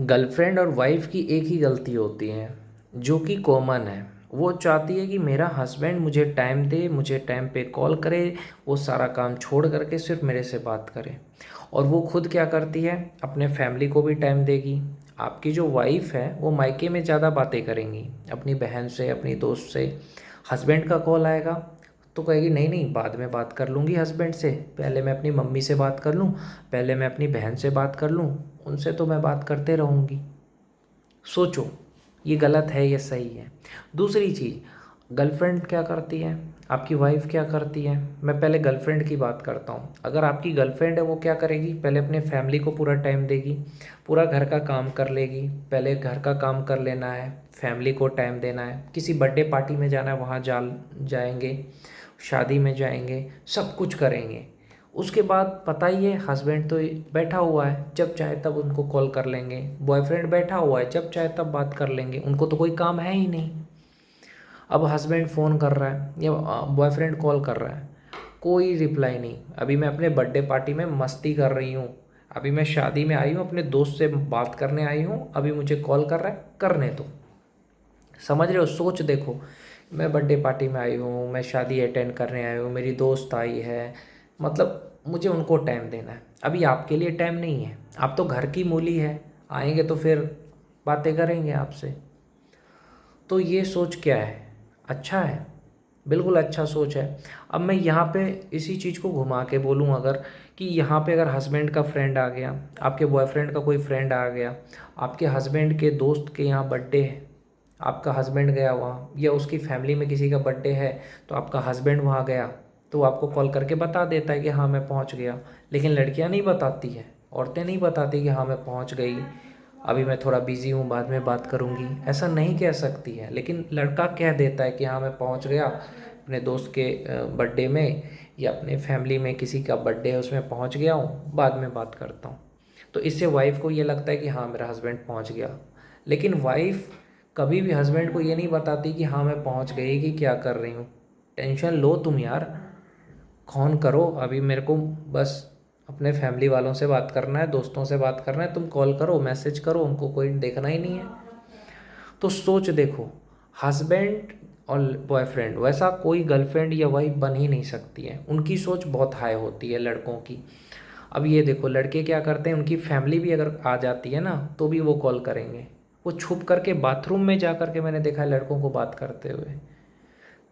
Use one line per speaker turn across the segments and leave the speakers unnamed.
Girlfriend और wife की एक ही गलती होती है जो कि कॉमन है। वो चाहती है कि मेरा हस्बैंड मुझे टाइम दे, मुझे टाइम पे कॉल करे, वो सारा काम छोड़ करके सिर्फ मेरे से बात करे। और वो खुद क्या करती है, अपने फैमिली को भी टाइम देगी। आपकी जो वाइफ है वो मायके में ज़्यादा बातें करेंगी अपनी बहन से, अपनी दोस्त से। हस्बैंड का कॉल आएगा तो कहेगी नहीं नहीं, बाद में बात कर लूँगी हस्बैंड से, पहले मैं अपनी मम्मी से बात कर लूँ, पहले मैं अपनी बहन से बात कर लूँ, उनसे तो मैं बात करते रहूँगी। सोचो, ये गलत है या सही है। दूसरी चीज़, गर्लफ्रेंड क्या करती है, आपकी वाइफ क्या करती है। मैं पहले गर्लफ्रेंड की बात करता हूँ। अगर आपकी गर्लफ्रेंड है वो क्या करेगी, पहले अपने फैमिली को पूरा टाइम देगी, पूरा घर का काम कर लेगी। पहले घर का काम कर लेना है, फैमिली को टाइम देना है, किसी बर्थडे पार्टी में जाना है वहाँ जाएंगे, शादी में जाएंगे, सब कुछ करेंगे। उसके बाद पता ही है, हस्बैंड तो बैठा हुआ है, जब चाहे तब उनको कॉल कर लेंगे। बॉयफ्रेंड बैठा हुआ है, जब चाहे तब बात कर लेंगे, उनको तो कोई काम है ही नहीं। अब हस्बैंड फ़ोन कर रहा है या बॉयफ्रेंड कॉल कर रहा है, कोई रिप्लाई नहीं। अभी मैं अपने बर्थडे पार्टी में मस्ती कर रही हूँ, अभी मैं शादी में आई हूँ, अपने दोस्त से बात करने आई हूँ, अभी मुझे कॉल कर रहा है, करने दो। समझ रहे हो, सोच देखो। मैं बर्थडे पार्टी में आई हूँ, मैं शादी अटेंड करने आई हूँ, मेरी दोस्त आई है, मतलब मुझे उनको टाइम देना है। अभी आपके लिए टाइम नहीं है, आप तो घर की मूली है, आएंगे तो फिर बातें करेंगे आपसे। तो ये सोच क्या है, अच्छा है, बिल्कुल अच्छा सोच है। अब मैं यहाँ पे इसी चीज़ को घुमा के बोलूँ अगर, कि यहाँ पे अगर हस्बैंड का फ्रेंड आ गया, आपके बॉयफ्रेंड का कोई फ्रेंड आ गया, आपके हस्बैंड के दोस्त के यहाँ बर्थडे है, आपका हस्बैंड गया वहाँ, या उसकी फैमिली में किसी का बर्थडे है तो आपका हस्बैंड वहाँ गया, तो आपको कॉल करके बता देता है कि हाँ मैं पहुँच गया। लेकिन लड़कियाँ नहीं बताती हैं, औरतें नहीं बताती कि हाँ मैं पहुँच गई, अभी मैं थोड़ा बिज़ी हूँ, बाद में बात करूँगी, ऐसा नहीं कह सकती है। लेकिन लड़का कह देता है कि हाँ मैं पहुँच गया अपने दोस्त के बर्थडे में, या अपने फैमिली में किसी का बर्थडे है उसमें पहुँच गया हूँ, बाद में बात करता हूँ। तो इससे वाइफ को ये लगता है कि हाँ मेरा हस्बैंड पहुँच गया। लेकिन वाइफ कभी भी हस्बैंड को ये नहीं बताती कि हाँ मैं पहुँच गई, कि क्या कर रही हूँ। टेंशन लो तुम यार, फ़ोन करो, अभी मेरे को बस अपने फैमिली वालों से बात करना है, दोस्तों से बात करना है, तुम कॉल करो, मैसेज करो, उनको कोई देखना ही नहीं है। तो सोच देखो, हस्बैंड और बॉयफ्रेंड, वैसा कोई गर्लफ्रेंड या वाइफ बन ही नहीं सकती है, उनकी सोच बहुत हाई होती है लड़कों की। अब ये देखो, लड़के क्या करते हैं, उनकी फैमिली भी अगर आ जाती है ना तो भी वो कॉल करेंगे। वो छुप करके बाथरूम में जा करके मैंने देखा है लड़कों को बात करते हुए,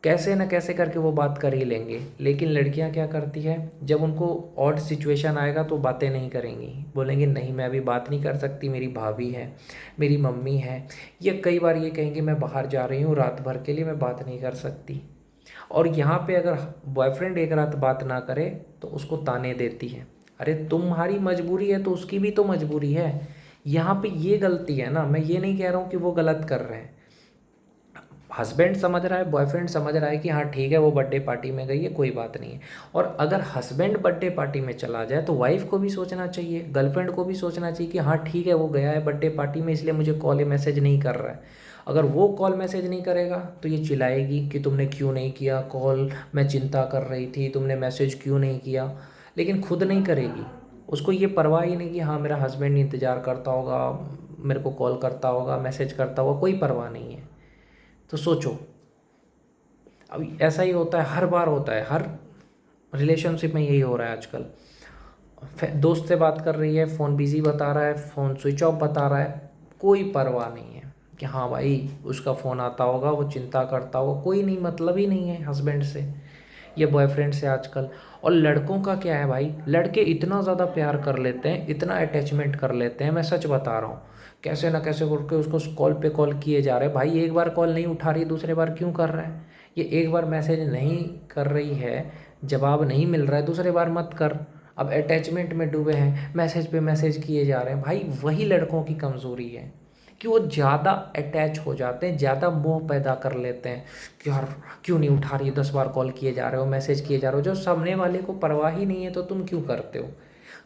कैसे न कैसे करके वो बात कर ही लेंगे। लेकिन लड़कियां क्या करती है, जब उनको ऑड सिचुएशन आएगा तो बातें नहीं करेंगी, बोलेंगे नहीं मैं अभी बात नहीं कर सकती, मेरी भाभी है, मेरी मम्मी है, या कई बार ये कहेंगे मैं बाहर जा रही हूँ रात भर के लिए, मैं बात नहीं कर सकती। और यहाँ पे अगर बॉयफ्रेंड एक रात बात ना करे तो उसको ताने देती है, अरे तुम्हारी मजबूरी है तो उसकी भी तो मजबूरी है। यहाँ पे ये गलती है ना, मैं ये नहीं कह रहा हूँ कि वो गलत कर रहे हैं। हस्बैंड समझ रहा है, बॉयफ्रेंड समझ रहा है कि हाँ ठीक है वो बर्थडे पार्टी में गई है, कोई बात नहीं है। और अगर हस्बैंड बर्थडे पार्टी में चला जाए तो वाइफ को भी सोचना चाहिए, गर्लफ्रेंड को भी सोचना चाहिए कि हाँ ठीक है वो गया है बर्थडे पार्टी में, इसलिए मुझे कॉल या मैसेज नहीं कर रहा है। अगर वो कॉल मैसेज नहीं करेगा तो ये चिल्लाएगी कि तुमने क्यों नहीं किया कॉल, मैं चिंता कर रही थी, तुमने मैसेज क्यों नहीं किया। लेकिन खुद नहीं करेगी, उसको ये परवाह ही नहीं कि हाँ मेरा हस्बैंड इंतज़ार करता होगा, मेरे को कॉल करता होगा, मैसेज करता होगा, कोई परवाह नहीं है। तो सोचो, अब ऐसा ही होता है, हर बार होता है, हर रिलेशनशिप में यही हो रहा है आजकल। दोस्त से बात कर रही है, फ़ोन बिज़ी बता रहा है, फ़ोन स्विच ऑफ बता रहा है, कोई परवाह नहीं है कि हाँ भाई उसका फ़ोन आता होगा, वो चिंता करता होगा, कोई नहीं, मतलब ही नहीं है हस्बैंड से या बॉयफ्रेंड से आजकल। और लड़कों का क्या है भाई, लड़के इतना ज़्यादा प्यार कर लेते हैं, इतना अटैचमेंट कर लेते हैं, मैं सच बता रहा हूँ, कैसे ना कैसे करके उसको कॉल पे कॉल किए जा रहे हैं। भाई एक बार कॉल नहीं उठा रही, दूसरे बार क्यों कर रहा है। ये एक बार मैसेज नहीं कर रही है, जवाब नहीं मिल रहा है, दूसरे बार मत कर। अब अटैचमेंट में डूबे हैं, मैसेज पे मैसेज किए जा रहे हैं। भाई वही लड़कों की कमज़ोरी है कि वो ज़्यादा अटैच हो जाते हैं, ज़्यादा मोह पैदा कर लेते हैं कि यार क्यों नहीं उठा रही, 10 बार कॉल किए जा रहे हो, मैसेज किए जा रहे हो, जो सामने वाले को परवाह ही नहीं है तो तुम क्यों करते हो।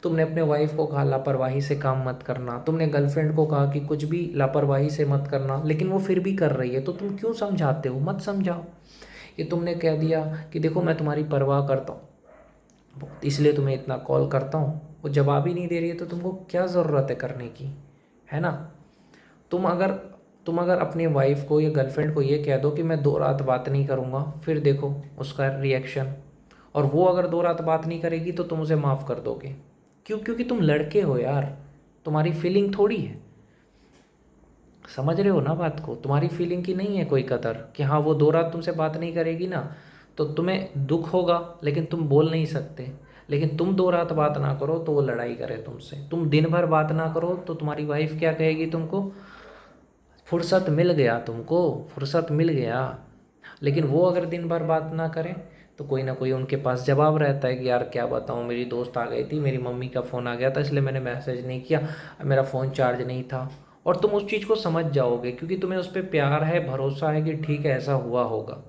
तुमने अपने वाइफ को कहा लापरवाही से काम मत करना, तुमने गर्लफ्रेंड को कहा कि कुछ भी लापरवाही से मत करना, लेकिन वो फिर भी कर रही है तो तुम क्यों समझाते हो, मत समझाओ। ये तुमने कह दिया कि देखो मैं तुम्हारी परवाह करता हूँ इसलिए तुम्हें इतना कॉल करता हूँ, वो जवाब ही नहीं दे रही है तो तुमको क्या ज़रूरत है करने की, है ना। तुम अगर तुम अगर अपनी वाइफ को या गर्लफ्रेंड को ये कह दो कि मैं 2 रात बात नहीं करूँगा, फिर देखो उसका रिएक्शन। और वो अगर 2 रात बात नहीं करेगी तो तुम उसे माफ़ कर दोगे। क्यों? क्योंकि तुम लड़के हो यार, तुम्हारी फीलिंग थोड़ी है। समझ रहे हो ना बात को? तुम्हारी फीलिंग की नहीं है कोई कदर कि हाँ वो 2 रात तुमसे बात नहीं करेगी ना तो तुम्हें दुख होगा, लेकिन तुम बोल नहीं सकते। लेकिन तुम 2 रात बात ना करो तो वो लड़ाई करे तुमसे। तुम दिन भर बात ना करो तो तुम्हारी वाइफ क्या कहेगी तुमको? फुर्सत मिल गया तुमको, फुर्सत मिल गया। लेकिन वो अगर दिन भर बात ना करें तो कोई ना कोई उनके पास जवाब रहता है कि यार क्या बताऊँ, मेरी दोस्त आ गई थी, मेरी मम्मी का फ़ोन आ गया था इसलिए मैंने मैसेज नहीं किया, मेरा फ़ोन चार्ज नहीं था। और तुम उस चीज़ को समझ जाओगे क्योंकि तुम्हें उस पर प्यार है, भरोसा है कि ठीक है ऐसा हुआ होगा,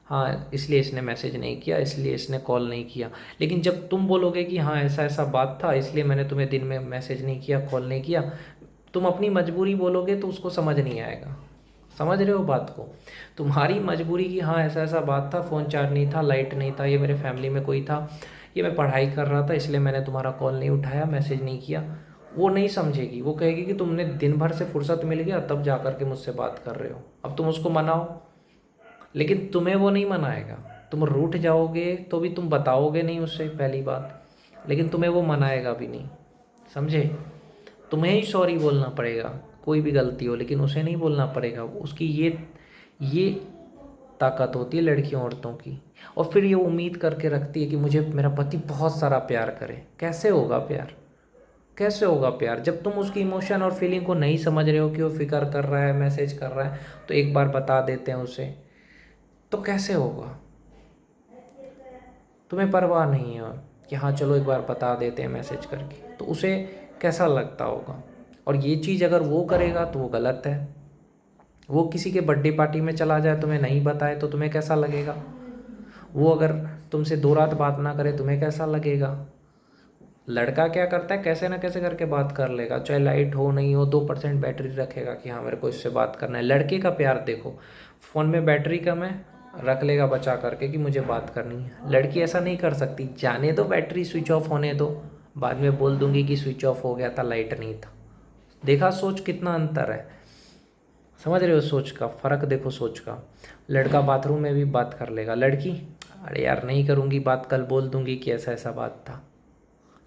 हाँ इसलिए इसने मैसेज नहीं किया, इसलिए इसने कॉल नहीं किया। लेकिन जब तुम बोलोगे कि हाँ ऐसा ऐसा बात था इसलिए मैंने तुम्हें दिन में मैसेज नहीं किया, कॉल नहीं किया, तुम अपनी मजबूरी बोलोगे तो उसको समझ नहीं आएगा। समझ रहे हो बात को? तुम्हारी मजबूरी कि हाँ ऐसा ऐसा बात था, फ़ोन चार्ज नहीं था, लाइट नहीं था, ये मेरे फैमिली में कोई था, ये मैं पढ़ाई कर रहा था इसलिए मैंने तुम्हारा कॉल नहीं उठाया, मैसेज नहीं किया, वो नहीं समझेगी। वो कहेगी कि तुमने दिन भर से फुर्सत मिल गया तब जा कर के मुझसे बात कर रहे हो। अब तुम उसको मनाओ, लेकिन तुम्हें वो नहीं मनाएगा। तुम रूठ जाओगे तो भी तुम बताओगे नहीं उससे, पहली बात, लेकिन तुम्हें वो मनाएगा भी नहीं। समझे? तुम्हें ही सॉरी बोलना पड़ेगा, कोई भी गलती हो, लेकिन उसे नहीं बोलना पड़ेगा। उसकी ये ताकत होती है लड़कियों औरतों की। और फिर ये उम्मीद करके रखती है कि मुझे मेरा पति बहुत सारा प्यार करे। कैसे होगा प्यार? कैसे होगा प्यार जब तुम उसकी इमोशन और फीलिंग को नहीं समझ रहे हो कि वो फिक्र कर रहा है, मैसेज कर रहा है तो एक बार बता देते हैं उसे, तो कैसे होगा? तुम्हें परवाह नहीं है कि हाँ चलो एक बार बता देते हैं मैसेज करके, तो उसे कैसा लगता होगा? और ये चीज़ अगर वो करेगा तो वो गलत है। वो किसी के बर्थडे पार्टी में चला जाए तुम्हें नहीं बताए तो तुम्हें कैसा लगेगा? वो अगर तुमसे 2 रात बात ना करे तुम्हें कैसा लगेगा? लड़का क्या करता है, कैसे ना कैसे करके बात कर लेगा, चाहे लाइट हो नहीं हो, 2% बैटरी रखेगा कि हाँ मेरे को इससे बात करना है। लड़के का प्यार देखो, फ़ोन में बैटरी कम है, रख लेगा बचा करके कि मुझे बात करनी है। लड़की ऐसा नहीं कर सकती, जाने दो बैटरी स्विच ऑफ होने दो, बाद में बोल दूंगी कि स्विच ऑफ हो गया था, लाइट नहीं था। देखा सोच कितना अंतर है? समझ रहे हो सोच का फ़र्क? देखो सोच का। लड़का बाथरूम में भी बात कर लेगा, लड़की अरे यार नहीं करूँगी बात, कल बोल दूंगी कि ऐसा ऐसा बात था।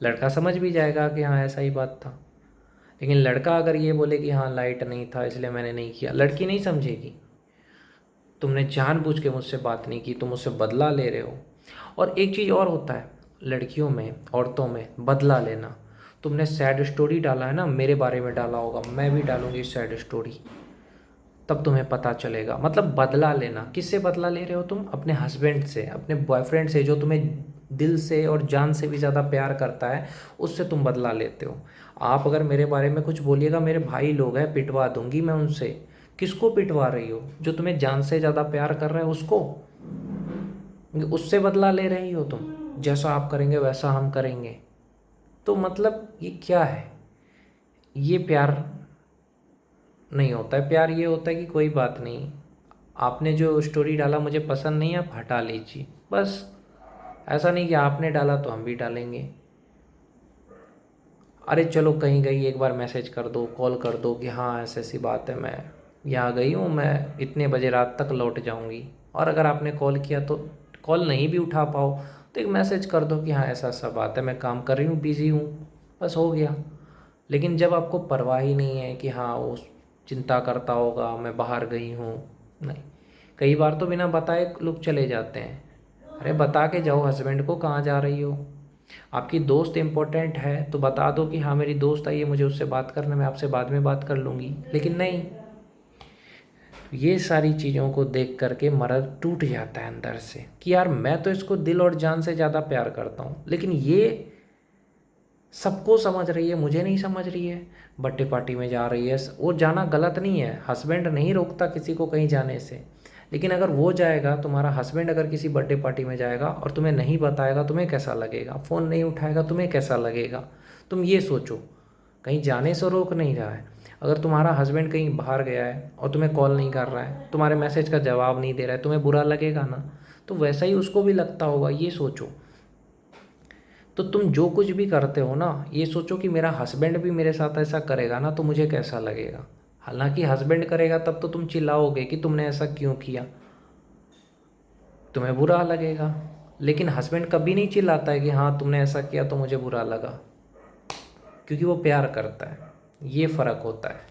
लड़का समझ भी जाएगा कि हाँ ऐसा ही बात था। लेकिन लड़का अगर ये बोले कि हाँ लाइट नहीं था इसलिए मैंने नहीं किया, लड़की नहीं समझेगी। तुमने जानबूझ के मुझसे बात नहीं की, तुम मुझसे बदला ले रहे हो। और एक चीज़ और होता है लड़कियों में, औरतों में, बदला लेना। तुमने सैड स्टोरी डाला है ना, मेरे बारे में डाला होगा, मैं भी डालूंगी सैड स्टोरी, तब तुम्हें पता चलेगा। मतलब बदला लेना, किससे बदला ले रहे हो तुम? अपने हस्बैंड से, अपने बॉयफ्रेंड से, जो तुम्हें दिल से और जान से भी ज़्यादा प्यार करता है, उससे तुम बदला लेते हो। आप अगर मेरे बारे में कुछ बोलिएगा, मेरे भाई लोग हैं, पिटवा दूंगी मैं उनसे। किसको पिटवा रही हो? जो तुम्हें जान से ज़्यादा प्यार कर रहा है उसको, उससे बदला ले रही हो तुम। जैसा आप करेंगे वैसा हम करेंगे। तो मतलब ये क्या है? ये प्यार नहीं होता है। प्यार ये होता है कि कोई बात नहीं, आपने जो स्टोरी डाला मुझे पसंद नहीं, आप हटा लीजिए बस। ऐसा नहीं कि आपने डाला तो हम भी डालेंगे। अरे चलो कहीं गई एक बार मैसेज कर दो, कॉल कर दो कि हाँ ऐसी ऐसी बात है, मैं यहाँ गई हूँ, मैं इतने बजे रात तक लौट जाऊँगी। और अगर आपने कॉल किया तो कॉल नहीं भी उठा पाओ तो एक मैसेज कर दो कि हाँ ऐसा ऐसा बात है, मैं काम कर रही हूँ, बिज़ी हूँ, बस हो गया। लेकिन जब आपको परवाह ही नहीं है कि हाँ वो चिंता करता होगा मैं बाहर गई हूँ, नहीं। कई बार तो बिना बताए लोग चले जाते हैं। अरे बता के जाओ हस्बैंड को कहाँ जा रही हो। आपकी दोस्त इम्पोर्टेंट है तो बता दो कि हाँ मेरी दोस्त आई है, मुझे उससे बात करना, मैं आपसे बाद में बात कर लूँगी। लेकिन नहीं, ये सारी चीज़ों को देख करके मर्द टूट जाता है अंदर से कि यार मैं तो इसको दिल और जान से ज़्यादा प्यार करता हूँ, लेकिन ये सबको समझ रही है, मुझे नहीं समझ रही है। बर्थडे पार्टी में जा रही है, वो जाना गलत नहीं है, हस्बैंड नहीं रोकता किसी को कहीं जाने से। लेकिन अगर वो जाएगा, तुम्हारा हस्बैंड अगर किसी बर्थडे पार्टी में जाएगा और तुम्हें नहीं बताएगा, तुम्हें कैसा लगेगा? फ़ोन नहीं उठाएगा, तुम्हें कैसा लगेगा? तुम ये सोचो। कहीं जाने से रोक नहीं रहा है। अगर तुम्हारा हस्बैंड कहीं बाहर गया है और तुम्हें कॉल नहीं कर रहा है, तुम्हारे मैसेज का जवाब नहीं दे रहा है, तुम्हें बुरा लगेगा ना? तो वैसा ही उसको भी लगता होगा, ये सोचो। तो तुम जो कुछ भी करते हो ना, ये सोचो कि मेरा हस्बैंड भी मेरे साथ ऐसा करेगा ना तो मुझे कैसा लगेगा। हालांकि हस्बैंड करेगा तब तो तुम चिल्लाओगे कि तुमने ऐसा क्यों किया, तुम्हें बुरा लगेगा। लेकिन हस्बैंड कभी नहीं चिल्लाता है कि हाँ तुमने ऐसा किया तो मुझे बुरा लगा, क्योंकि वो प्यार करता है। ये फ़र्क होता है।